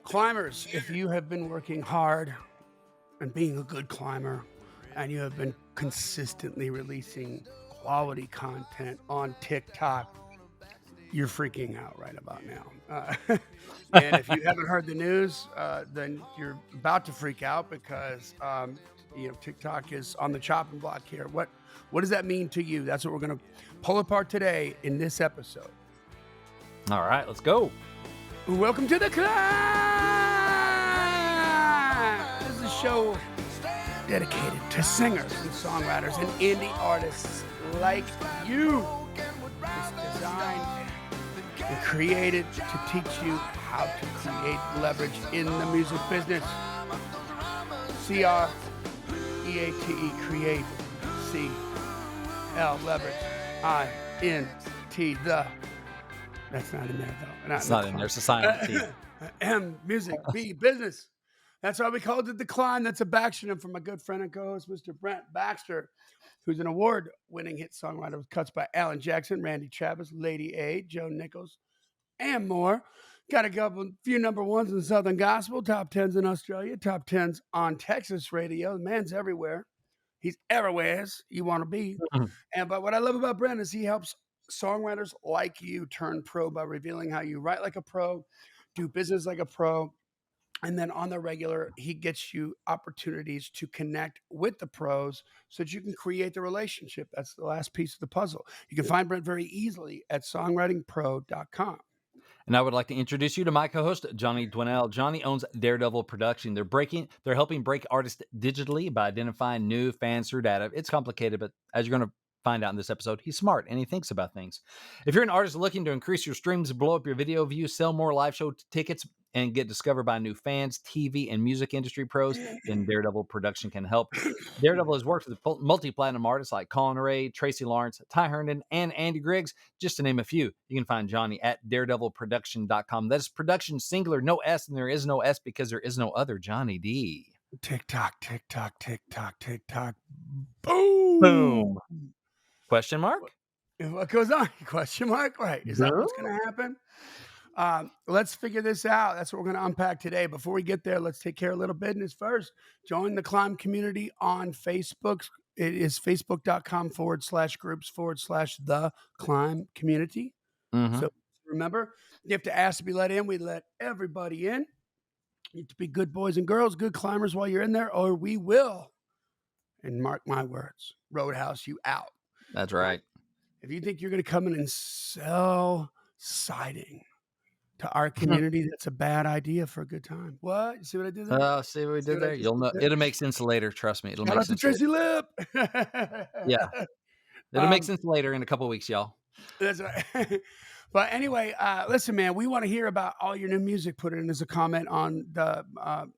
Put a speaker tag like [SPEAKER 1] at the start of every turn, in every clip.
[SPEAKER 1] Climbers, if you have been working hard and being a good climber, and you have been consistently releasing quality content on TikTok, you're freaking out right about now. And if you haven't heard the news, then you're about to freak out because TikTok is on the chopping block here. What does that mean to you? That's what we're going to pull apart today in this episode.
[SPEAKER 2] All right, let's go.
[SPEAKER 1] Welcome to the Climb. This is a show dedicated to singers and songwriters and indie artists like you. It's designed and created to teach you how to create leverage in the music business. C-R-E-A-T-E, create. C-L, leverage. I-N-T, the. That's not in there, though.
[SPEAKER 2] It's not in there. It's a silent T.
[SPEAKER 1] M, music. B, business. That's why we called it The Climb. That's a backstream from my good friend and co-host, Mr. Brent Baxter, who's an award-winning hit songwriter with cuts by Alan Jackson, Randy Travis, Lady A, Joe Nichols, and more. Got a few number ones in Southern Gospel, top 10s in Australia, top 10s on Texas radio. The man's everywhere. He's everywhere you want to be. But what I love about Brent is he helps songwriters like you turn pro by revealing how you write like a pro, do business like a pro, and then on the regular, he gets you opportunities to connect with the pros so that you can create the relationship. That's the last piece of the puzzle. You can find Brent very easily at songwritingpro.com.
[SPEAKER 2] And I would like to introduce you to my co-host, Johnny Dwinell. Johnny owns Daredevil Production. They're helping break artists digitally by identifying new fans through data. It's complicated, but as you're going to find out in this episode, he's smart and he thinks about things. If you're an artist looking to increase your streams, blow up your video views, sell more live show tickets, and get discovered by new fans, TV, and music industry pros, then Daredevil Production can help. Daredevil has worked with multi-platinum artists like Colin Ray, Tracy Lawrence, Ty Herndon, and Andy Griggs, just to name a few. You can find Johnny at daredevilproduction.com. That's production singular, no S, and there is no S because there is no other Johnny D.
[SPEAKER 1] TikTok, TikTok, TikTok, TikTok. Boom.
[SPEAKER 2] Boom. Question mark?
[SPEAKER 1] What goes on? Question mark? Right. Is that what's going to happen? Let's figure this out. That's what we're going to unpack today. Before we get there, let's take care of a little business first. Join the Climb community on Facebook. It is facebook.com/groups/the Climb community.
[SPEAKER 2] Mm-hmm.
[SPEAKER 1] So remember, you have to ask to be let in. We let everybody in. You have to be good boys and girls, good climbers while you're in there, or we will, and mark my words, roadhouse you out.
[SPEAKER 2] That's right.
[SPEAKER 1] If you think you're going to come in and sell siding to our community, that's a bad idea for a good time. What? You see what I did there?
[SPEAKER 2] See what we did there? You'll know. It'll make sense later. Trust me. It'll make sense.
[SPEAKER 1] Tracy Lip.
[SPEAKER 2] Yeah. It'll make sense later in a couple of weeks, y'all.
[SPEAKER 1] That's right. But anyway, listen, man, we want to hear about all your new music. Put it in as a comment on the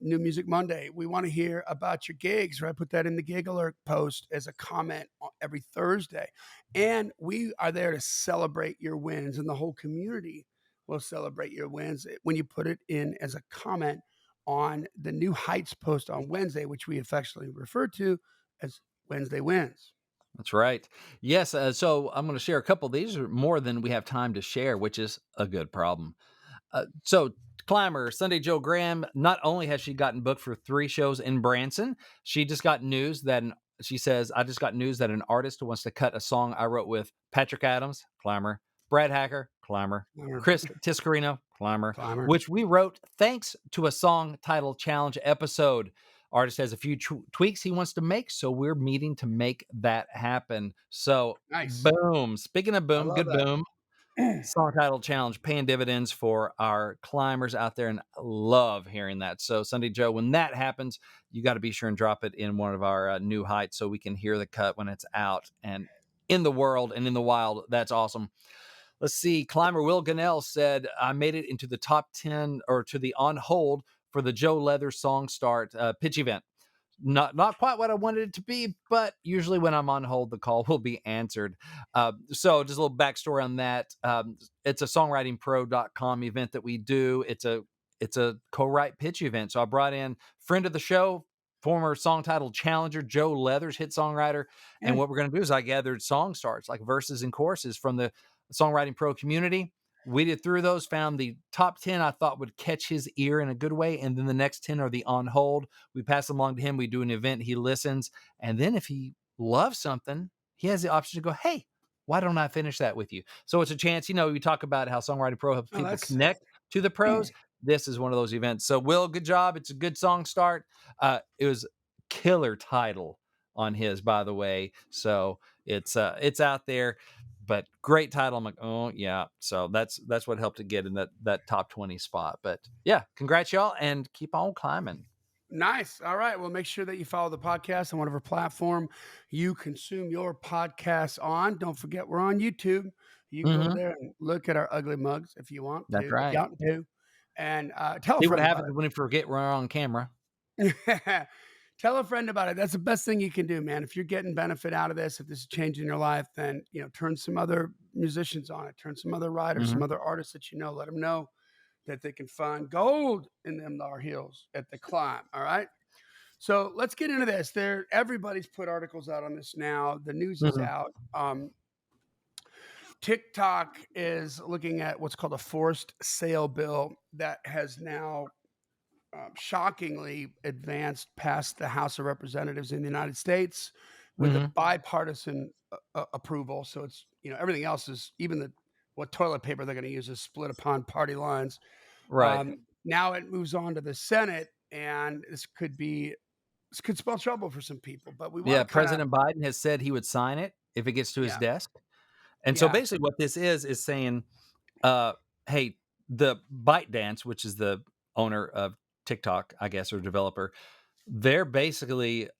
[SPEAKER 1] New Music Monday. We want to hear about your gigs, right? Put that in the gig alert post as a comment every Thursday. And we are there to celebrate your wins, and the whole community will celebrate your wins when you put it in as a comment on the New Heights post on Wednesday, which we affectionately refer to as Wednesday Wins.
[SPEAKER 2] That's right. Yes. So I'm going to share a couple of these, are more than we have time to share, which is a good problem. So climber Sunday Joe Graham, not only has she gotten booked for 3 shows in Branson, she just got news that she says, I just got news that an artist wants to cut a song I wrote with Patrick Adams, climber, Brad Hacker, climber, Chris Tiscarino, climber, which we wrote thanks to a song title challenge episode. Artist has a few tweaks he wants to make, so we're meeting to make that happen. So, nice. Boom. Speaking of boom, good that. Boom. Song title challenge paying dividends for our climbers out there, and I love hearing that. So, Sunday Joe, when that happens, you got to be sure and drop it in one of our New Heights so we can hear the cut when it's out and in the world and in the wild. That's awesome. Let's see. Climber Will Gunnell said, I made it into the top 10 or to the on hold for the Joe Leather Song Start pitch event. Not quite what I wanted it to be, but usually when I'm on hold, the call will be answered. So just a little backstory on that. It's a songwritingpro.com event that we do. It's a co-write pitch event. So I brought in friend of the show, former song title challenger, Joe Leathers, hit songwriter. And what we're going to do is I gathered song starts, like verses and choruses from the Songwriting Pro community. weeded through those, found the top 10 I thought would catch his ear in a good way, and then the next 10 are the on hold. We pass them along to him, we do an event, he listens, and then if he loves something, he has the option to go, "Hey, why don't I finish that with you?" So it's a chance, we talk about how Songwriting Pro helps
[SPEAKER 1] Oh,
[SPEAKER 2] people
[SPEAKER 1] that's
[SPEAKER 2] connect to the pros. This is one of those events. So Will, good job. It's a good song start. It was killer title on his, by the way. So it's out there, but great title. I'm like, oh yeah. So that's what helped to get in that top 20 spot. But yeah, congrats y'all and keep on climbing.
[SPEAKER 1] nice. All right. Well, make sure that you follow the podcast on whatever platform you consume your podcasts on. Don't forget, we're on YouTube. You can go over
[SPEAKER 2] Hmm.
[SPEAKER 1] there and look at our ugly mugs if you want
[SPEAKER 2] That's
[SPEAKER 1] to. If you
[SPEAKER 2] right.
[SPEAKER 1] want to, and tell a
[SPEAKER 2] See what
[SPEAKER 1] friend about
[SPEAKER 2] happens when you forget we're on camera.
[SPEAKER 1] it. Tell a friend about it. That's the best thing you can do, man. If you're getting benefit out of this, if this is changing your life, then turn some other musicians on it. Turn some other writers, some
[SPEAKER 2] Hmm.
[SPEAKER 1] other artists that you know. Let them know that they can find gold in them thar hills at the climb. All right. So let's get into this. Everybody's put articles out on this now. The news is
[SPEAKER 2] Hmm.
[SPEAKER 1] out. TikTok is looking at what's called a forced sale bill that has now shockingly advanced past the House of Representatives in the United States with a
[SPEAKER 2] Hmm.
[SPEAKER 1] bipartisan approval. So it's everything else is even the what toilet paper they're going to use is split upon party lines.
[SPEAKER 2] Right.
[SPEAKER 1] Now it moves on to the Senate, and this could spell trouble for some people. But we want
[SPEAKER 2] Yeah.
[SPEAKER 1] to kind of
[SPEAKER 2] President Biden has said he would sign it if it gets to his
[SPEAKER 1] yeah
[SPEAKER 2] desk. And so
[SPEAKER 1] yeah
[SPEAKER 2] basically what this is saying, uh, hey, the ByteDance, which is the owner of TikTok, I guess, or developer, they're basically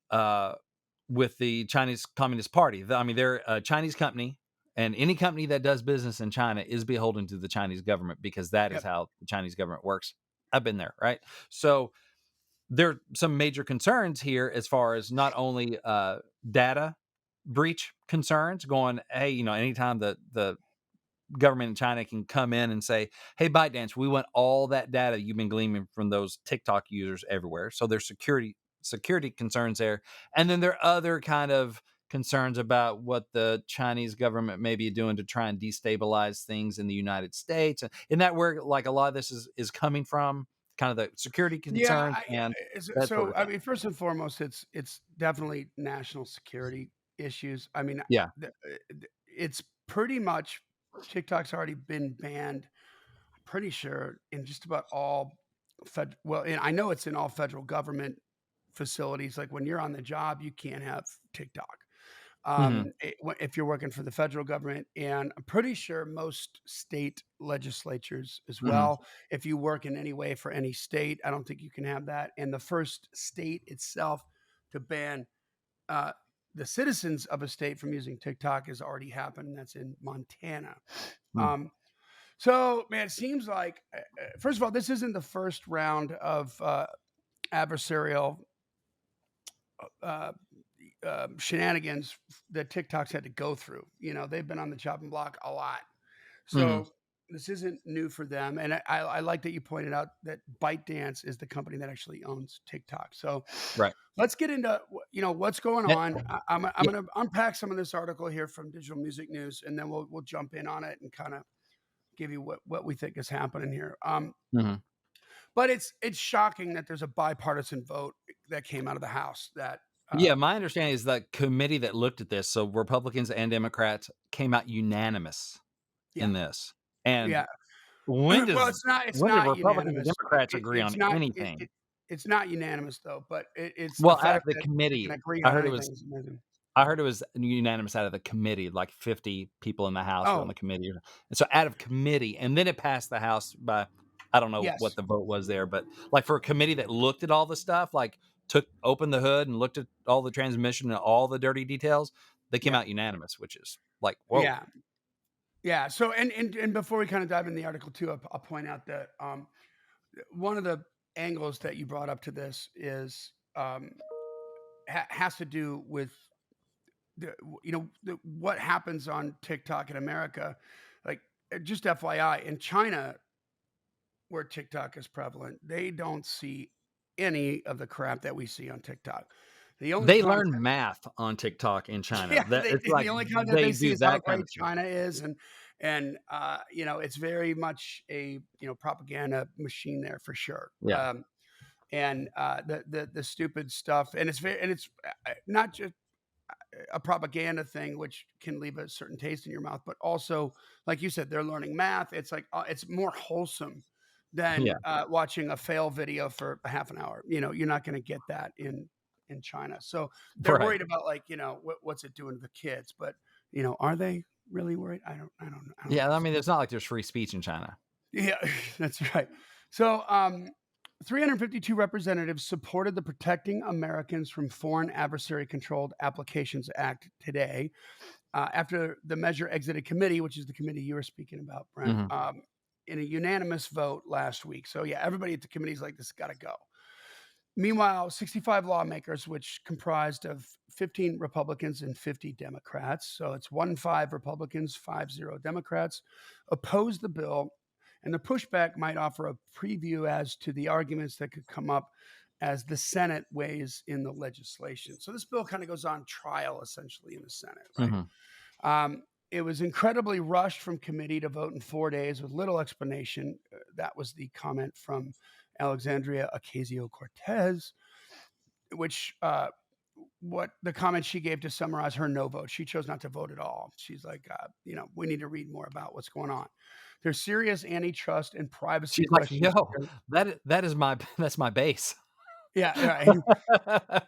[SPEAKER 2] with the Chinese Communist Party. I mean, they're a Chinese company, and any company that does business in China is beholden to the Chinese government because that is
[SPEAKER 1] yep
[SPEAKER 2] how the Chinese government works. I've been there, right? So there are some major concerns here as far as not only data breach concerns going, hey, anytime the government in China can come in and say, "Hey, ByteDance, we want all that data you've been gleaming from those TikTok users everywhere." So there's security concerns there, and then there are other kind of concerns about what the Chinese government may be doing to try and destabilize things in the United States. And isn't that where like a lot of this is coming from? Kind of the security
[SPEAKER 1] yeah.
[SPEAKER 2] concerns and that sort
[SPEAKER 1] So
[SPEAKER 2] of
[SPEAKER 1] I
[SPEAKER 2] thing.
[SPEAKER 1] mean, first and foremost, it's definitely national security issues. I mean,
[SPEAKER 2] Yeah.
[SPEAKER 1] it's pretty much TikTok's already been banned. I'm pretty sure in just about all well, and I know it's in all federal government facilities. Like when you're on the job, you can't have TikTok.
[SPEAKER 2] Hmm.
[SPEAKER 1] If you're working for the federal government, and I'm pretty sure most state legislatures as
[SPEAKER 2] Hmm.
[SPEAKER 1] well. If you work in any way for any state, I don't think you can have that. And the first state itself to ban uh, the citizens of a state from using TikTok has already happened. And that's in Montana. Um, so, man, it seems like, first of all, this isn't the first round of adversarial uh, shenanigans that TikTok's had to go through. They've been on the chopping block a lot.
[SPEAKER 2] Hmm.
[SPEAKER 1] So this isn't new for them. And I like that you pointed out that ByteDance is the company that actually owns TikTok. So
[SPEAKER 2] Right.
[SPEAKER 1] let's get into what's going
[SPEAKER 2] Yeah.
[SPEAKER 1] on. I'm going to unpack some of this article here from Digital Music News, and then we'll jump in on it and kind of give you what we think is happening here.
[SPEAKER 2] Mhm.
[SPEAKER 1] But it's shocking that there's a bipartisan vote that came out of the House that
[SPEAKER 2] Yeah, my understanding is the committee that looked at this, so Republicans and Democrats came out unanimous
[SPEAKER 1] yeah
[SPEAKER 2] in this. And
[SPEAKER 1] yeah
[SPEAKER 2] when
[SPEAKER 1] well,
[SPEAKER 2] does when do
[SPEAKER 1] not
[SPEAKER 2] Republicans and
[SPEAKER 1] unanimous.
[SPEAKER 2] Democrats agree on anything?
[SPEAKER 1] It's not unanimous though, but it's the
[SPEAKER 2] Well, out of
[SPEAKER 1] fact
[SPEAKER 2] the
[SPEAKER 1] that they can
[SPEAKER 2] committee,
[SPEAKER 1] agree
[SPEAKER 2] I
[SPEAKER 1] on
[SPEAKER 2] heard it
[SPEAKER 1] anything
[SPEAKER 2] was
[SPEAKER 1] is amazing.
[SPEAKER 2] I heard it was unanimous out of the committee, like 50 people in the House were on
[SPEAKER 1] Oh,
[SPEAKER 2] the committee. And so out of committee, and then it passed the House by I don't know what
[SPEAKER 1] yes.
[SPEAKER 2] the vote was there, but like for a committee that looked at all the stuff, like opened the hood and looked at all the transmission and all the dirty details, they came
[SPEAKER 1] Yeah.
[SPEAKER 2] out unanimous, which is like, whoa.
[SPEAKER 1] Yeah. Yeah. So and before we kind of dive in the article too, I'll point out that one of the angles that you brought up to this is has to do with what happens on TikTok in America. Like just FYI, in China, where TikTok is prevalent, they don't see any of the crap that we see on TikTok. The only
[SPEAKER 2] They
[SPEAKER 1] content
[SPEAKER 2] learn math on TikTok in China.
[SPEAKER 1] yeah,
[SPEAKER 2] That it's
[SPEAKER 1] the
[SPEAKER 2] like
[SPEAKER 1] only content
[SPEAKER 2] they
[SPEAKER 1] they see
[SPEAKER 2] do
[SPEAKER 1] is how
[SPEAKER 2] that kind
[SPEAKER 1] great
[SPEAKER 2] of stuff.
[SPEAKER 1] China is, And it's very much a propaganda machine there for sure.
[SPEAKER 2] Yeah.
[SPEAKER 1] And the stupid stuff, and it's not just a propaganda thing, which can leave a certain taste in your mouth, but also, like you said, they're learning math. It's like it's more wholesome than
[SPEAKER 2] Yeah.
[SPEAKER 1] watching a fail video for a half an hour. You're not going to get that in China. So they're
[SPEAKER 2] Right.
[SPEAKER 1] worried about like what's it doing to the kids, but are they really worried? I don't
[SPEAKER 2] Yeah.
[SPEAKER 1] think
[SPEAKER 2] I
[SPEAKER 1] so.
[SPEAKER 2] mean, it's not like there's free speech in China.
[SPEAKER 1] Yeah, that's right. So, 352 representatives supported the Protecting Americans from Foreign Adversary Controlled Applications Act today, after the measure exited committee, which is the committee you were speaking about, Brent,
[SPEAKER 2] Mhm.
[SPEAKER 1] in a unanimous vote last week. So, yeah, everybody at the committee is like, this got to go. Meanwhile, 65 lawmakers, which comprised of 15 Republicans and 50 Democrats, so it's 1-5 Republicans, 5-0 Democrats, opposed the bill. And the pushback might offer a preview as to the arguments that could come up as the Senate weighs in the legislation. So this bill kind of goes on trial essentially in the Senate, right?
[SPEAKER 2] Mhm.
[SPEAKER 1] It was incredibly rushed from committee to vote in 4 days with little explanation. That was the comment from Alexandria Ocasio Cortez, which what the comment she gave to summarize her no vote. She chose not to vote at all. She's like, we need to read more about what's going on. There's serious antitrust and privacy
[SPEAKER 2] She's like,
[SPEAKER 1] questions
[SPEAKER 2] "Yo,
[SPEAKER 1] here.
[SPEAKER 2] that is my that's my base."
[SPEAKER 1] Yeah, right.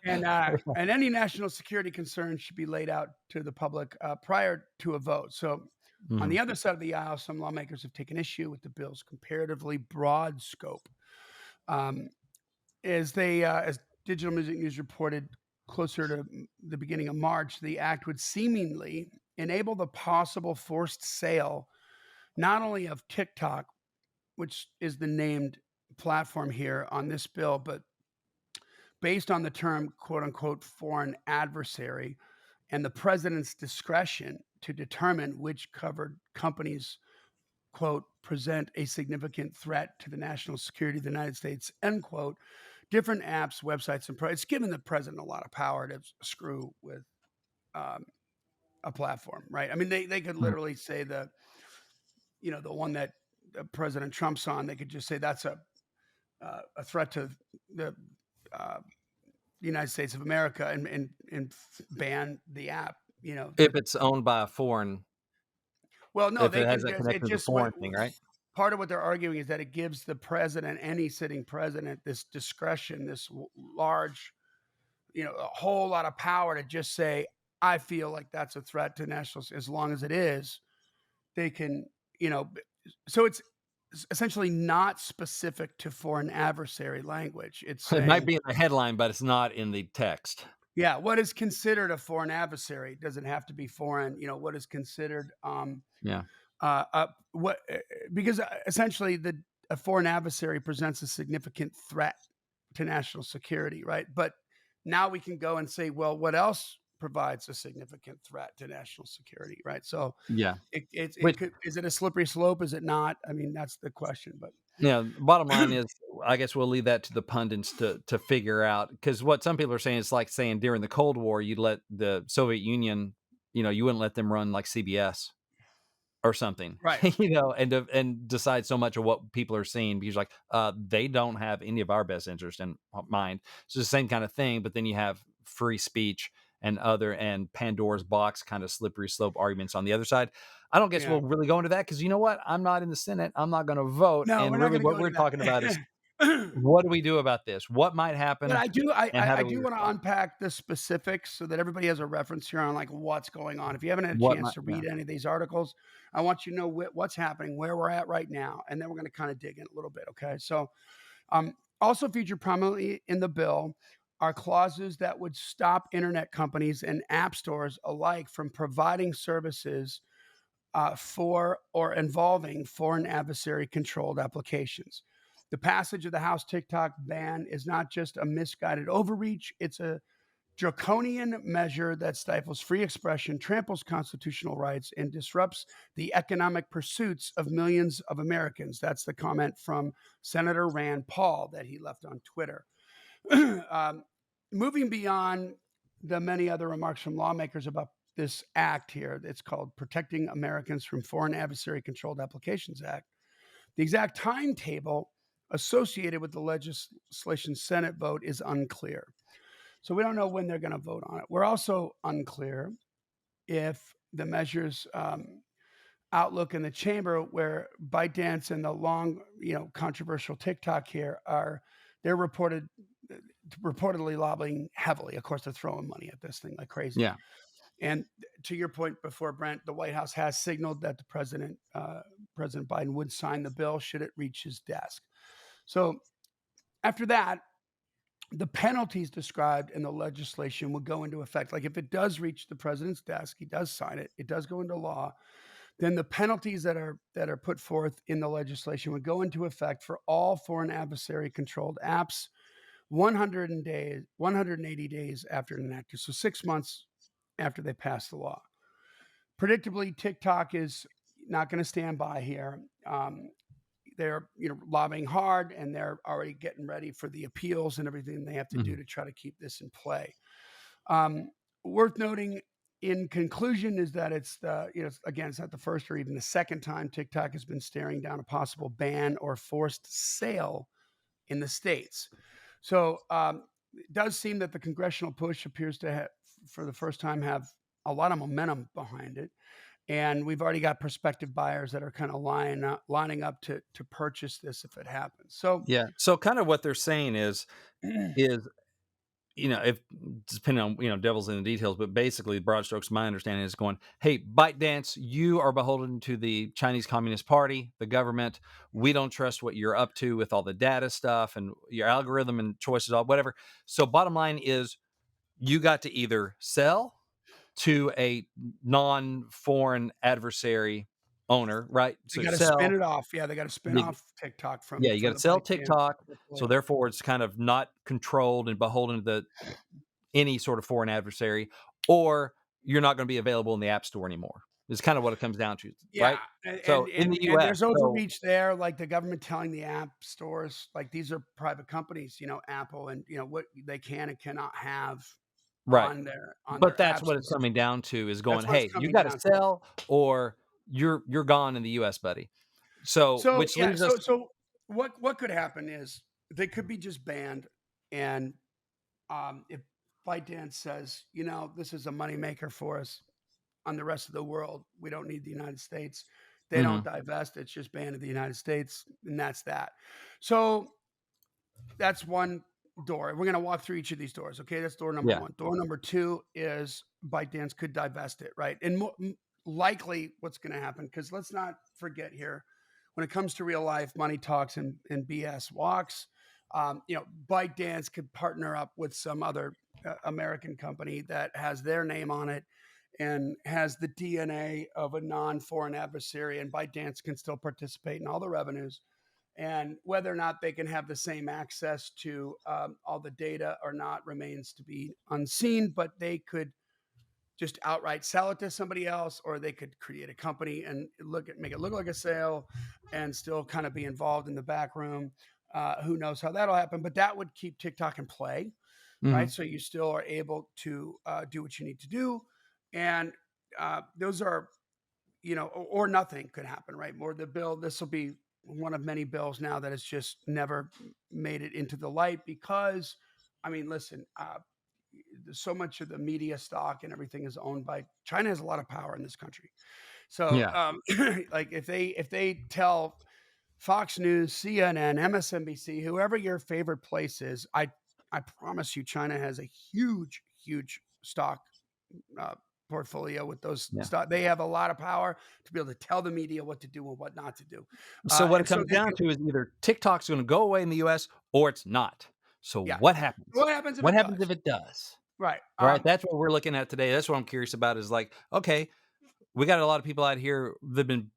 [SPEAKER 1] And any national security concerns should be laid out to the public prior to a vote. So, on
[SPEAKER 2] Mhm.
[SPEAKER 1] the other side of the aisle, some lawmakers have taken issue with the bill's comparatively broad scope. Um, as Digital Music News reported, closer to the beginning of March, the act would seemingly enable the possible forced sale not only of TikTok, which is the named platform here on this bill, but based on the term quote unquote foreign adversary and the president's discretion to determine which covered companies quote present a significant threat to the national security of the United States, end quote. Different apps, websites, and it's given the president a lot of power to screw with um, a platform, right? I mean, they could
[SPEAKER 2] Mhm.
[SPEAKER 1] literally say the one that President Trump's on. They could just say that's a threat to the uh, United States of America and ban the app.
[SPEAKER 2] If it's owned by a foreign
[SPEAKER 1] Well, no,
[SPEAKER 2] if
[SPEAKER 1] they
[SPEAKER 2] it has
[SPEAKER 1] can
[SPEAKER 2] that
[SPEAKER 1] just it
[SPEAKER 2] connection to the
[SPEAKER 1] just
[SPEAKER 2] foreign thing, right?
[SPEAKER 1] part of what they're arguing is that it gives the president, any sitting president, this discretion, this large, a whole lot of power to just say, I feel like that's a threat to national, as long as it is, they can, so it's essentially not specific to foreign adversary language. It's
[SPEAKER 2] It might
[SPEAKER 1] saying,
[SPEAKER 2] be in the headline, but it's not in the text.
[SPEAKER 1] yeah, what is considered a foreign adversary? Does it have to be foreign? What is considered
[SPEAKER 2] Yeah.
[SPEAKER 1] what because essentially a foreign adversary presents a significant threat to national security, right? But now we can go and say, well, what else provides a significant threat to national security, right? So
[SPEAKER 2] Yeah.
[SPEAKER 1] it
[SPEAKER 2] Which,
[SPEAKER 1] could, is it a slippery slope? Is it not? I mean, that's the question. But
[SPEAKER 2] bottom line is, I guess we'll leave that to the pundits to figure out, because what some people are saying is like saying during the Cold War, you'd let the Soviet Union, you wouldn't let them run like CBS or something,
[SPEAKER 1] right,
[SPEAKER 2] and decide so much of what people are seeing because like they don't have any of our best interest in mind. It's the same kind of thing, but then you have free speech and Pandora's box kind of slippery slope arguments on the other side. I don't guess
[SPEAKER 1] yeah,
[SPEAKER 2] we'll really go into that because you know what? I'm not in the Senate. I'm not going to vote.
[SPEAKER 1] no, we're
[SPEAKER 2] And
[SPEAKER 1] not
[SPEAKER 2] really,
[SPEAKER 1] going to
[SPEAKER 2] what
[SPEAKER 1] go
[SPEAKER 2] we're
[SPEAKER 1] into
[SPEAKER 2] talking about is
[SPEAKER 1] that.
[SPEAKER 2] what do we do about this? What might
[SPEAKER 1] But
[SPEAKER 2] happen,
[SPEAKER 1] I do
[SPEAKER 2] and how
[SPEAKER 1] I
[SPEAKER 2] do we
[SPEAKER 1] do wanna
[SPEAKER 2] respond?
[SPEAKER 1] unpack the specifics so that everybody has a reference here on, like, what's going on. If you haven't had a
[SPEAKER 2] What
[SPEAKER 1] chance
[SPEAKER 2] might,
[SPEAKER 1] to
[SPEAKER 2] yeah,
[SPEAKER 1] read any of these articles, I want you to know what's happening, where we're at right now, and then we're gonna kinda dig in a little bit, okay? So, also featured prominently in the bill are clauses that would stop internet companies and app stores alike from providing services for or involving foreign adversary controlled applications. The passage of the House TikTok ban is not just a misguided overreach, it's a draconian measure that stifles free expression, tramples constitutional rights, and disrupts the economic pursuits of millions of Americans. That's the comment from Senator Rand Paul that he left on Twitter. um, Moving beyond the many other remarks from lawmakers about this act here. It's called Protecting Americans from Foreign Adversary Controlled Applications Act. The exact timetable associated with the legislation Senate vote is unclear. So we don't know when they're going to vote on it. We're also unclear if the measures outlook in the chamber, where ByteDance and the long, controversial TikTok here they're reportedly lobbying heavily. Of course, they're throwing money at this thing like crazy.
[SPEAKER 2] Yeah.
[SPEAKER 1] And to your point before, Brent, the White House has signaled that President Biden would sign the bill should it reach his desk. So after that, the penalties described in the legislation would go into effect. Like if it does reach the president's desk, he does sign it, it does go into law, then the penalties that are put forth in the legislation would go into effect for all foreign adversary controlled apps 180 days after enacted. So 6 months after they pass the law. Predictably, TikTok is not going to stand by here. They're lobbying hard, and they're already getting ready for the appeals and everything they have to do
[SPEAKER 2] Mhm.
[SPEAKER 1] to try to keep this in play. Um, Worth noting in conclusion is that again, it's not the first or even the second time TikTok has been staring down a possible ban or forced sale in the states. So it does seem that the congressional push appears to for the first time, have a lot of momentum behind it. And we've already got prospective buyers that are kind of lining up to purchase this if it happens. So
[SPEAKER 2] Yeah. So kind of what they're saying is if depending on devil's in the details, but basically broad strokes, my understanding is going, hey, ByteDance, you are beholden to the Chinese Communist Party, the government. We don't trust what you're up to with all the data stuff and your algorithm and choices, all whatever. So bottom line is you got to either sell to a non-foreign adversary owner, right?
[SPEAKER 1] they
[SPEAKER 2] So
[SPEAKER 1] got to spin
[SPEAKER 2] sell.
[SPEAKER 1] it off. Yeah, they got to spin
[SPEAKER 2] The,
[SPEAKER 1] off TikTok
[SPEAKER 2] yeah, you got
[SPEAKER 1] from
[SPEAKER 2] to
[SPEAKER 1] the
[SPEAKER 2] sell
[SPEAKER 1] ByteDance
[SPEAKER 2] TikTok. So
[SPEAKER 1] portfolio.
[SPEAKER 2] therefore, it's kind of not controlled and beholden to any sort of foreign adversary, or you're not going to be available in the app store anymore. Is kind of what it comes down to,
[SPEAKER 1] Yeah,
[SPEAKER 2] right?
[SPEAKER 1] and
[SPEAKER 2] So
[SPEAKER 1] and
[SPEAKER 2] in
[SPEAKER 1] and
[SPEAKER 2] the
[SPEAKER 1] and
[SPEAKER 2] U.S.,
[SPEAKER 1] there's overreach there, like the government telling the app stores, like these are private companies, Apple, and what they can and cannot have
[SPEAKER 2] right?
[SPEAKER 1] on
[SPEAKER 2] But
[SPEAKER 1] their
[SPEAKER 2] that's
[SPEAKER 1] apps.
[SPEAKER 2] what
[SPEAKER 1] And
[SPEAKER 2] it's
[SPEAKER 1] so
[SPEAKER 2] coming down to is going,
[SPEAKER 1] that's what it's
[SPEAKER 2] hey, you
[SPEAKER 1] coming
[SPEAKER 2] got to
[SPEAKER 1] down to.
[SPEAKER 2] sell, or you're gone in the U.S., buddy. So
[SPEAKER 1] So
[SPEAKER 2] which
[SPEAKER 1] yeah,
[SPEAKER 2] leaves us,
[SPEAKER 1] so what could happen is they could be just banned, and if ByteDance says, this is a moneymaker for us on the rest of the world, we don't need the United States. They don't
[SPEAKER 2] mhm,
[SPEAKER 1] divest; it's just banned in the United States, and that's that. So that's one door. We're going to walk through each of these doors. Okay. That's door number
[SPEAKER 2] yeah,
[SPEAKER 1] one. Door number two is ByteDance could divest it, right? And likely what's going to happen, because let's not forget here, when it comes to real life, money talks and BS walks. ByteDance could partner up with some other American company that has their name on it and has the DNA of a non foreign adversary, and ByteDance can still participate in all the revenues, and whether or not they can have the same access to all the data or not remains to be unseen. But they could just outright sell it to somebody else, or they could create a company and make it look like a sale, and still kind of be involved in the back room. Who knows how that'll happen? But that would keep TikTok in play, right?
[SPEAKER 2] mhm,
[SPEAKER 1] So you still are able to do what you need to do, and those are or nothing could happen, right? More the bill. This will be one of many bills now that has just never made it into the light because, I mean, listen, so much of the media stock and everything is owned by China. Has a lot of power in this country. So,
[SPEAKER 2] yeah.
[SPEAKER 1] like if they tell Fox News, CNN, MSNBC, whoever your favorite place is, I promise you, China has a huge stock uh, portfolio with those
[SPEAKER 2] Yeah.
[SPEAKER 1] stock. They have a lot of power to be able to tell the media what to do and what not to do,
[SPEAKER 2] So what it
[SPEAKER 1] and so
[SPEAKER 2] comes
[SPEAKER 1] they
[SPEAKER 2] down
[SPEAKER 1] can,
[SPEAKER 2] to is either TikTok's going to go away in the U.S. or it's not. So
[SPEAKER 1] yeah.
[SPEAKER 2] what happens?
[SPEAKER 1] What happens if
[SPEAKER 2] What
[SPEAKER 1] it
[SPEAKER 2] happens
[SPEAKER 1] does?
[SPEAKER 2] if it does?
[SPEAKER 1] Right.
[SPEAKER 2] Right. That's what we're looking at today. That's what I'm curious about. Is like, okay, we got a lot of people out here that've been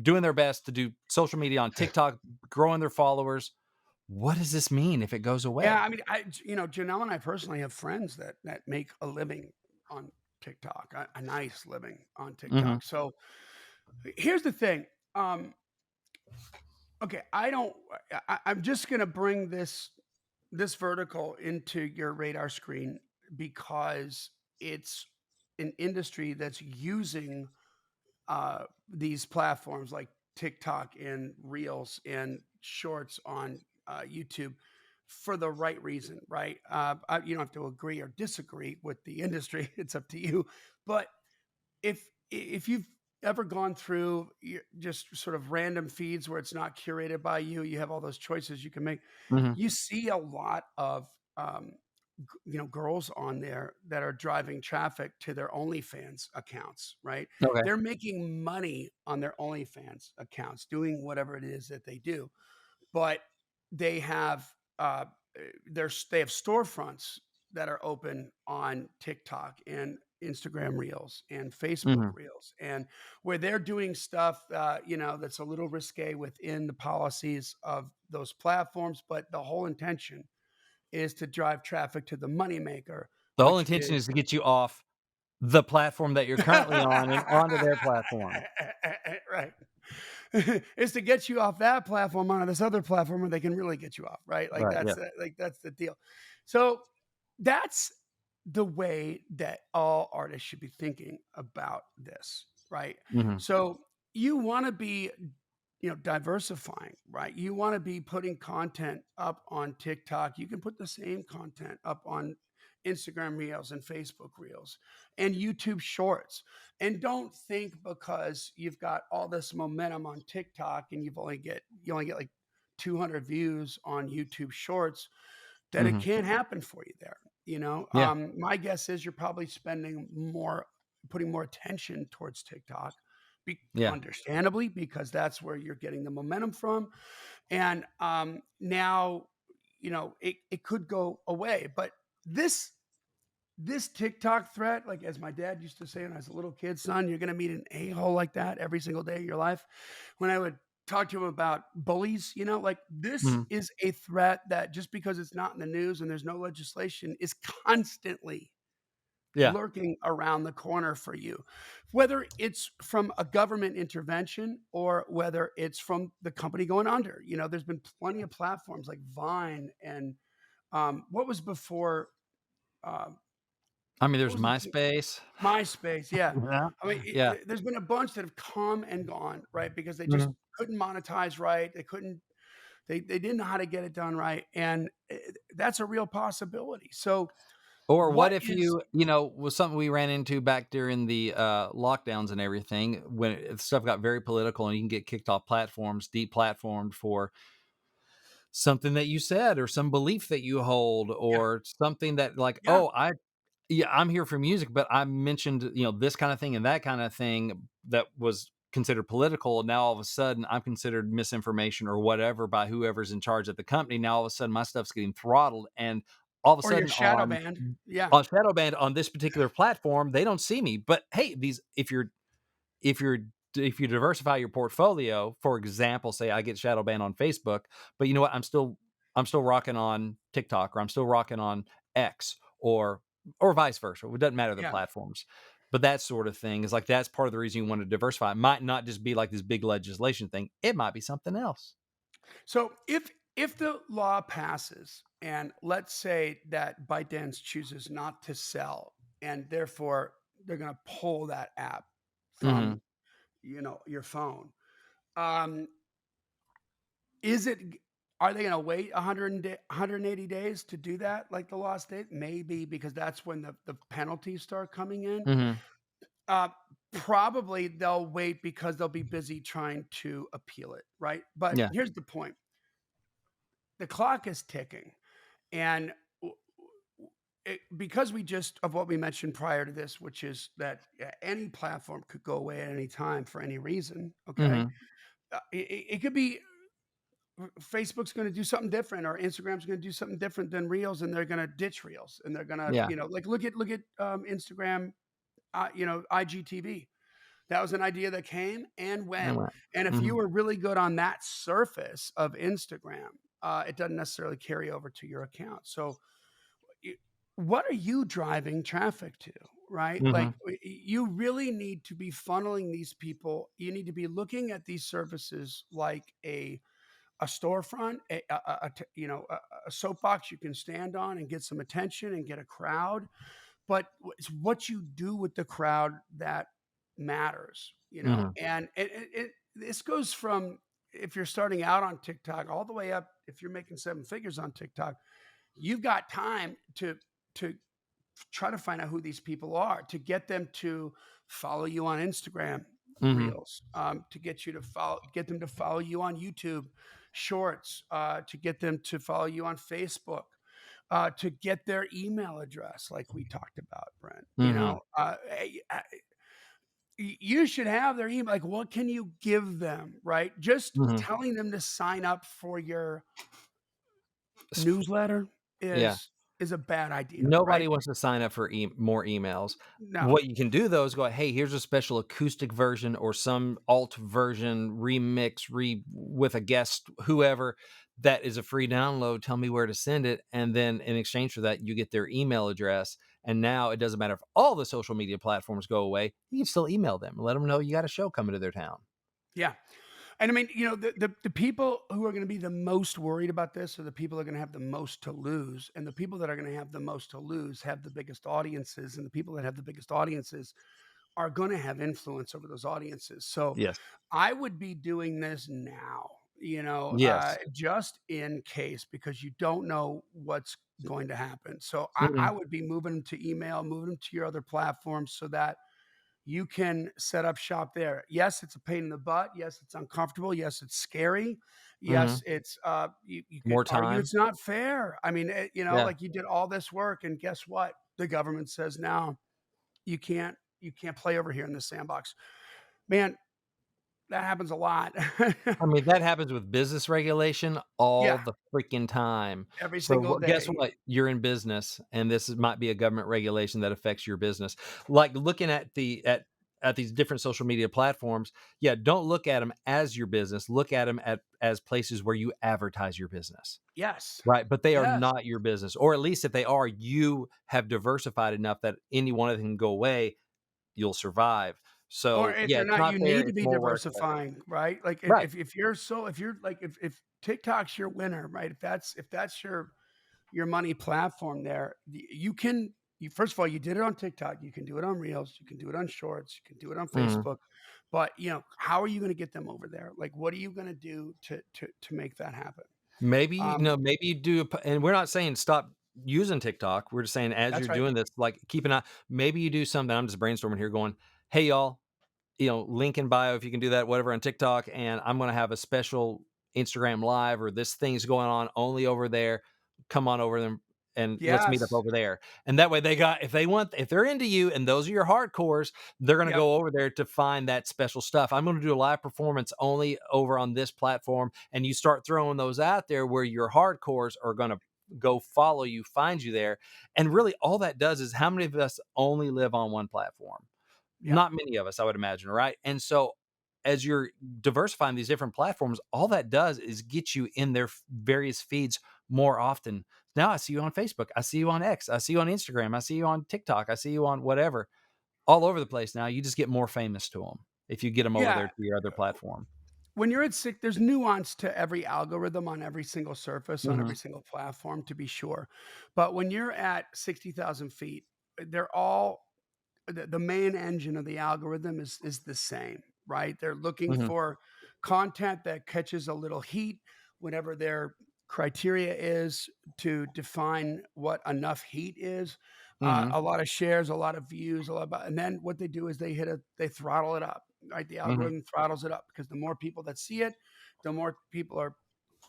[SPEAKER 2] doing their best to do social media on TikTok, growing their followers. What does this mean if it goes
[SPEAKER 1] Yeah,
[SPEAKER 2] away?
[SPEAKER 1] I mean, Janelle and I personally have friends that make a living on TikTok, a nice living on
[SPEAKER 2] Hmm.
[SPEAKER 1] TikTok. So here's the thing. Um, okay, I don't. I'm just gonna bring this vertical into your radar screen because it's an industry that's using these platforms like TikTok and Reels and Shorts on YouTube for the right reason, right? You don't have to agree or disagree with the industry; it's up to you. But if you've ever gone through just sort of random feeds where it's not curated by you, you have all those choices you can make.
[SPEAKER 2] Mhm.
[SPEAKER 1] You see a lot of um, girls on there that are driving traffic to their OnlyFans accounts, right?
[SPEAKER 2] Okay.
[SPEAKER 1] They're making money on their OnlyFans accounts, doing whatever it is that they do, but they have they have storefronts that are open on TikTok and Instagram Reels and Facebook
[SPEAKER 2] Mhm.
[SPEAKER 1] Reels, and where they're doing stuff, that's a little risque within the policies of those platforms, but the whole intention is to drive traffic to the moneymaker,
[SPEAKER 2] The whole
[SPEAKER 1] which
[SPEAKER 2] intention
[SPEAKER 1] is
[SPEAKER 2] is to get you off the platform that you're currently on and onto their platform.
[SPEAKER 1] right. Is to get you off that platform onto this other platform where they can really get you off, right? Like
[SPEAKER 2] Right, yeah.
[SPEAKER 1] that's the deal. So that's the way that all artists should be thinking about this, right?
[SPEAKER 2] Mhm.
[SPEAKER 1] So you want to be diversifying, right? You want to be putting content up on TikTok. You can put the same content up on Instagram Reels and Facebook Reels and YouTube Shorts. And don't think because you've got all this momentum on TikTok and you only get like 200 views on YouTube Shorts that it
[SPEAKER 2] Mhm.
[SPEAKER 1] can't happen for you there.
[SPEAKER 2] Yeah.
[SPEAKER 1] My guess is you're probably putting more attention towards TikTok,
[SPEAKER 2] Yeah.
[SPEAKER 1] understandably, because that's where you're getting the momentum from. And now, it could go away, but this this TikTok threat, like as my dad used to say when I was a little kid, son, you're going to meet an a hole like that every single day of your life. When I would talk to him about bullies, like this
[SPEAKER 2] Mhm.
[SPEAKER 1] is a threat that just because it's not in the news and there's no legislation is constantly
[SPEAKER 2] Yeah.
[SPEAKER 1] lurking around the corner for you, whether it's from a government intervention or whether it's from the company going under. There's been plenty of platforms like Vine and what was before. Uh,
[SPEAKER 2] I mean,
[SPEAKER 1] what
[SPEAKER 2] there's
[SPEAKER 1] was the thing?
[SPEAKER 2] MySpace.
[SPEAKER 1] MySpace, yeah.
[SPEAKER 2] Yeah.
[SPEAKER 1] I mean,
[SPEAKER 2] Yeah.
[SPEAKER 1] there's been a bunch that have come and gone, right? Because they just
[SPEAKER 2] Mhm.
[SPEAKER 1] couldn't monetize right. They couldn't. They didn't know how to get it done right, and that's a real possibility. So,
[SPEAKER 2] Or what
[SPEAKER 1] what
[SPEAKER 2] if
[SPEAKER 1] is
[SPEAKER 2] was something we ran into back during the, lockdowns and everything when stuff got very political and you can get kicked off platforms, deplatformed for something that you said or some belief that you hold
[SPEAKER 1] Yeah,
[SPEAKER 2] or something that like,
[SPEAKER 1] yeah,
[SPEAKER 2] "Oh, I'm here for music, but I mentioned, this kind of thing and that kind of thing that was considered political. Now all of a sudden I'm considered misinformation or whatever by whoever's in charge at the company. Now all of a sudden my stuff's getting throttled and all of a
[SPEAKER 1] or your
[SPEAKER 2] sudden
[SPEAKER 1] shadow band. Yeah,
[SPEAKER 2] on shadow band on this particular platform, they don't see me. But hey, these if you're if you diversify your portfolio, for example, say I get shadow banned on Facebook, but you know what? I'm still rocking on TikTok or I'm still rocking on X or vice versa. It doesn't matter the
[SPEAKER 1] yeah.
[SPEAKER 2] platforms. But that sort of thing is like that's part of the reason you want to diversify. It might not just be like this big legislation thing. It might be something else.
[SPEAKER 1] So if the law passes, and let's say that ByteDance chooses not to sell, and therefore they're going to pull that app
[SPEAKER 2] Mhm.
[SPEAKER 1] from your phone. Um, is it? Are they going to wait 180 days to do that, like the law state? Maybe because that's when the penalties start coming in.
[SPEAKER 2] Mhm.
[SPEAKER 1] Uh, Probably they'll wait because they'll be busy trying to appeal it, right? But
[SPEAKER 2] Yeah.
[SPEAKER 1] here's the point: the clock is ticking, and because we just of what we mentioned prior to this, which is that any platform could go away at any time for any reason. Okay,
[SPEAKER 2] Mhm.
[SPEAKER 1] it could be Facebook's going to do something different, or Instagram's going to do something different than Reels, and they're going to ditch Reels, and they're going to,
[SPEAKER 2] Yeah.
[SPEAKER 1] like look at Instagram, IGTV. That was an idea that came and
[SPEAKER 2] And
[SPEAKER 1] went.
[SPEAKER 2] what?
[SPEAKER 1] And if you
[SPEAKER 2] Mhm.
[SPEAKER 1] were really good on that surface of Instagram, it doesn't necessarily carry over to your account. So, what are you driving traffic to? Right? Like,
[SPEAKER 2] Mhm.
[SPEAKER 1] you really need to be funneling these people. You need to be looking at these services like a storefront, a soapbox you can stand on and get some attention and get a crowd. but it's what you do with the crowd that matters, you know?
[SPEAKER 2] Mhm.
[SPEAKER 1] And this goes from if you're starting out on TikTok all the way up if you're making 7 figures on TikTok, you've got time to try to find out who these people are, to get them to follow you on Instagram
[SPEAKER 2] Mhm.
[SPEAKER 1] Reels, to get them to follow you on YouTube Shorts, to get them to follow you on Facebook, to get their email address, like we talked about, Brent. You
[SPEAKER 2] Mhm.
[SPEAKER 1] know, you should have their email. Like, what can you give them, right? Just
[SPEAKER 2] Mhm.
[SPEAKER 1] telling them to sign up for your
[SPEAKER 2] S
[SPEAKER 1] newsletter
[SPEAKER 2] Yeah.
[SPEAKER 1] is a bad idea,
[SPEAKER 2] Nobody
[SPEAKER 1] right?
[SPEAKER 2] wants to sign up for more emails.
[SPEAKER 1] No.
[SPEAKER 2] What you can do though is go, "Hey, here's a special acoustic version or some alt version remix with a guest, whoever, that is a free download. Tell me where to send it." And then in exchange for that, you get their email address. And now it doesn't matter if all the social media platforms go away, you can still email them and let them know you got a show coming to their town.
[SPEAKER 1] Yeah. And I mean, you know, the people who are gonna be the most worried about this are the people that are gonna have the most to lose, and the people that are gonna have the most to lose have the biggest audiences, and the people that have the biggest audiences are gonna have influence over those audiences. So,
[SPEAKER 2] Yes.
[SPEAKER 1] I would be doing this now,
[SPEAKER 2] Yes.
[SPEAKER 1] just in case because you don't know what's going to happen. So, I
[SPEAKER 2] Mhm.
[SPEAKER 1] would be moving them to email, moving them to your other platforms so that you can set up shop there. Yes, it's a pain in the butt. Yes, it's uncomfortable. Yes, it's scary. Yes,
[SPEAKER 2] Mhm.
[SPEAKER 1] it's you could
[SPEAKER 2] More
[SPEAKER 1] argue
[SPEAKER 2] time.
[SPEAKER 1] it's not fair. I mean,
[SPEAKER 2] Yeah.
[SPEAKER 1] like you did all this work and guess what? The government says now you can't play over here in the sandbox. Man, that happens a lot.
[SPEAKER 2] I mean, that happens with business regulation all
[SPEAKER 1] Yeah,
[SPEAKER 2] the freaking time.
[SPEAKER 1] every
[SPEAKER 2] So,
[SPEAKER 1] single
[SPEAKER 2] guess
[SPEAKER 1] day.
[SPEAKER 2] what? You're in business, and might be a government regulation that affects your business. Like looking at at these different social media platforms, yeah, don't look at them as your business. Look at them as places where you advertise your business,
[SPEAKER 1] Yes.
[SPEAKER 2] right? But they are
[SPEAKER 1] Yes.
[SPEAKER 2] not your business, or at least if they are, you have diversified enough that any one of them can go away, you'll survive.
[SPEAKER 1] Or
[SPEAKER 2] So,
[SPEAKER 1] if
[SPEAKER 2] yeah,
[SPEAKER 1] they're
[SPEAKER 2] it's
[SPEAKER 1] not,
[SPEAKER 2] not
[SPEAKER 1] you
[SPEAKER 2] fair.
[SPEAKER 1] need to
[SPEAKER 2] It's
[SPEAKER 1] be
[SPEAKER 2] more work.
[SPEAKER 1] diversifying, right? Like
[SPEAKER 2] Right.
[SPEAKER 1] if you're like if TikTok's your winner, right? If that's your money platform there, you can you first of all, you did it on TikTok, you can do it on Reels, you can do it on Shorts, you can do it on
[SPEAKER 2] Mhm.
[SPEAKER 1] Facebook, but, how are you gonna get them over there? Like, what are you gonna do to make that happen?
[SPEAKER 2] Maybe,
[SPEAKER 1] Um,
[SPEAKER 2] maybe you do and we're not saying stop using TikTok. We're just saying as you're
[SPEAKER 1] that's right.
[SPEAKER 2] doing this, like, keep an eye maybe you do something I'm just brainstorming here going, "Hey, y'all, link in bio if you can do that, whatever on TikTok, and I'm gonna have a special Instagram live or this thing's going on only over there. Come on over them and let's meet up
[SPEAKER 1] Yes.
[SPEAKER 2] over there." And that way they got if they're into you and those are your hardcores, they're gonna
[SPEAKER 1] Yep.
[SPEAKER 2] go over there to find that special stuff. I'm gonna do a live performance only over on this platform, and you start throwing those out there where your hardcores are gonna go follow you, find you there. And really all that does is how many of us only live on one platform?
[SPEAKER 1] Yep.
[SPEAKER 2] Not many of us, I would imagine, right? And so as you're diversifying these different platforms, all that does is get you in their various feeds more often. Now I see you on Facebook, I see you on X, I see you on Instagram, I see you on TikTok, I see you on whatever, all over the place now. You just get more famous to them if you get them over
[SPEAKER 1] Yeah.
[SPEAKER 2] there to your other platform.
[SPEAKER 1] When you're at sick, there's nuance to every algorithm on every single surface, on every
[SPEAKER 2] Mhm,
[SPEAKER 1] single platform, to be sure. But when you're at 60,000 feet, they're all the main engine of the algorithm is the same, right? They're looking
[SPEAKER 2] mhm,
[SPEAKER 1] for content that catches a little heat, whatever their criteria is to define what enough heat is.
[SPEAKER 2] mhm,
[SPEAKER 1] A lot of shares, a lot of views, and then what they do is they throttle it up, right? The
[SPEAKER 2] mhm,
[SPEAKER 1] algorithm throttles it up because the more people that see it, the more people are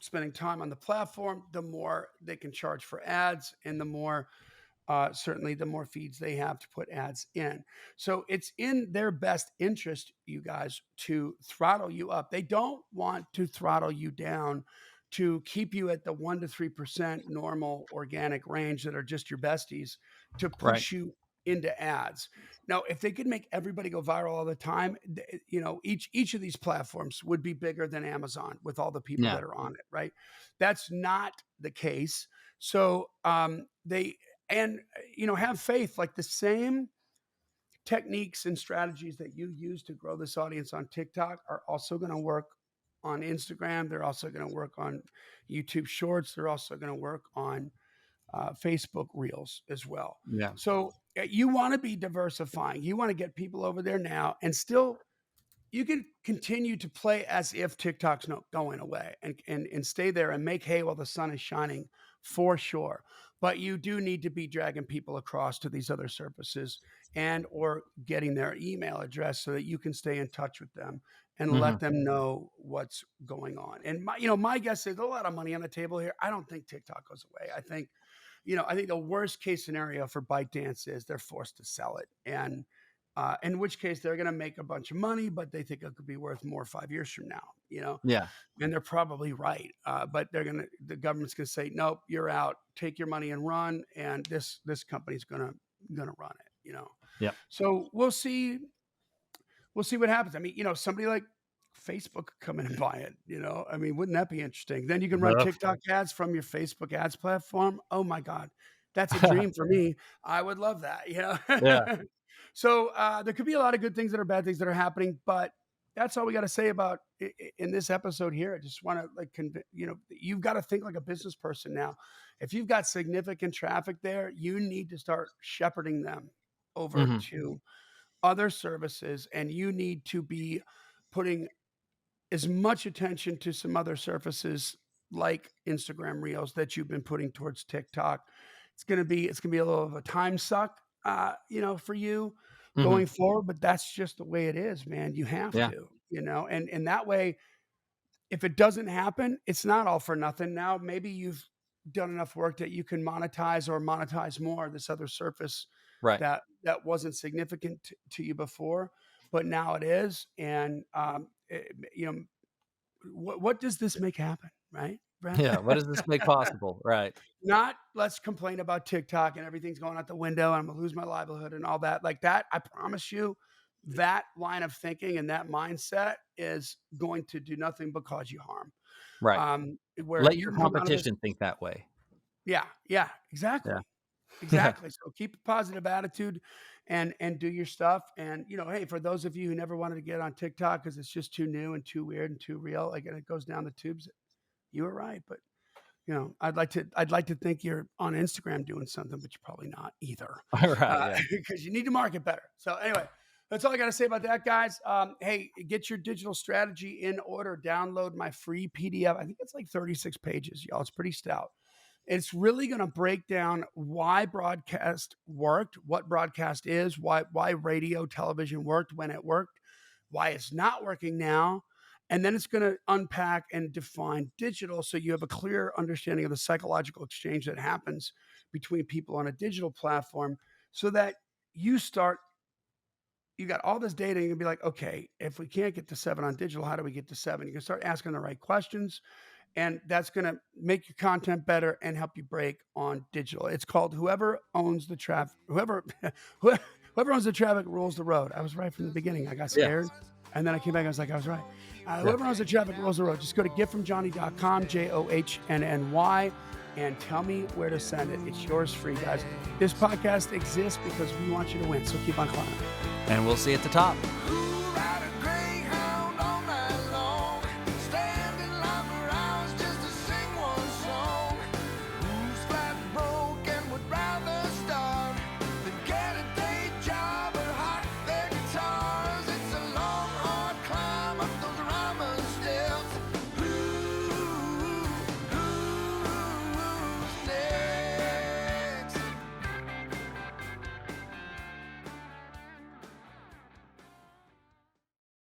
[SPEAKER 1] spending time on the platform, the more they can charge for ads, and the more certainly the more feeds they have to put ads in. So it's in their best interest, you guys, to throttle you up. They don't want to throttle you down to keep you at the 1 to 3% normal organic range that are just your besties to
[SPEAKER 2] right.
[SPEAKER 1] push you into ads. Now, if they could make everybody go viral all the time, each of these platforms would be bigger than Amazon with all the people
[SPEAKER 2] Yeah.
[SPEAKER 1] that are on it, right? That's not the case. So they and have faith like the same techniques and strategies that you use to grow this audience on TikTok are also going to work on Instagram. They're also going to work on YouTube Shorts. They're also going to work on Facebook Reels as well.
[SPEAKER 2] Yeah.
[SPEAKER 1] So you want to be diversifying. You want to get people over there now, and still you can continue to play as if TikTok's not going away, and stay there and make hay while the sun is shining for sure. But you do need to be dragging people across to these other services and or getting their email address so that you can stay in touch with them and let
[SPEAKER 2] Hmm.
[SPEAKER 1] them know what's going on. And my guess is there's a lot of money on the table here. I don't think TikTok goes away. I think the worst case scenario for ByteDance is they're forced to sell it, and in which case they're going to make a bunch of money, but they think it could be worth more 5 years from now.
[SPEAKER 2] Yeah.
[SPEAKER 1] And they're probably right. But the government's going to say, nope, you're out. Take your money and run. And this company's gonna run it.
[SPEAKER 2] Yep.
[SPEAKER 1] So we'll see what happens. I mean, somebody like Facebook could come in and buy it. I mean, wouldn't that be interesting? Then you can run
[SPEAKER 2] Ugh.
[SPEAKER 1] TikTok ads from your Facebook ads platform. Oh my God, that's a dream for me. I would love
[SPEAKER 2] Yeah.
[SPEAKER 1] that. So there could be a lot of good things that are bad things that are happening, but that's all we got to say about in this episode here. I just want to you've got to think like a business person now. If you've got significant traffic there, you need to start shepherding them over
[SPEAKER 2] Hmm.
[SPEAKER 1] to other services, and you need to be putting as much attention to some other surfaces like Instagram Reels that you've been putting towards TikTok. It's gonna be a little of a time suck, for you
[SPEAKER 2] Hmm.
[SPEAKER 1] going forward, but that's just the way it is, man. You have
[SPEAKER 2] Yeah.
[SPEAKER 1] to, and that way, if it doesn't happen, it's not all for nothing. Now, maybe you've done enough work that you can monetize or monetize more this other surface
[SPEAKER 2] Right.
[SPEAKER 1] that wasn't significant to you before, but now it is. And what does this make happen, right, Brent?
[SPEAKER 2] Yeah. What does this make possible? Right.
[SPEAKER 1] Not let's complain about TikTok and everything's going out the window and I'm gonna lose my livelihood and all that. Like that, I promise you, that line of thinking and that mindset is going to do nothing but cause you harm.
[SPEAKER 2] Right.
[SPEAKER 1] Where
[SPEAKER 2] Let
[SPEAKER 1] you
[SPEAKER 2] your
[SPEAKER 1] can come out of this.
[SPEAKER 2] competition think that way.
[SPEAKER 1] Yeah,
[SPEAKER 2] Yeah.
[SPEAKER 1] exactly.
[SPEAKER 2] Yeah.
[SPEAKER 1] Exactly. So keep a positive attitude and do your stuff. And hey, for those of you who never wanted to get on TikTok because it's just too new and too weird and too real, like and it goes down the tubes, you were right. But I'd like to think you're on Instagram doing something, but you're probably not either,
[SPEAKER 2] All right. Yeah.
[SPEAKER 1] because you need to market better. So anyway, that's all I got to say about that, guys. Hey, get your digital strategy in order. Download my free PDF. I think it's like 36 pages, y'all. It's pretty stout. It's really going to break down why broadcast worked, what broadcast is, why radio, television worked when it worked, why it's not working now, and then it's going to unpack and define digital so you have a clear understanding of the psychological exchange that happens between people on a digital platform so that you got all this data and you can be like, okay, if we can't get to 7 on digital, how do we get to 7? You can start asking the right questions, and that's going to make your content better and help you break on digital. It's called whoever owns the traffic, whoever owns the traffic rules the road. I was right from the beginning. I got
[SPEAKER 2] Yeah.
[SPEAKER 1] scared. And then I came back. I was like, I was right.
[SPEAKER 2] Yeah.
[SPEAKER 1] Whoever owns the traffic rules the road. Just go to giftfromjohnny.com, JOHNNY, and tell me where to send it. It's yours free, guys. This podcast exists because we want you to win. So keep on climbing.
[SPEAKER 2] And we'll see you at the top.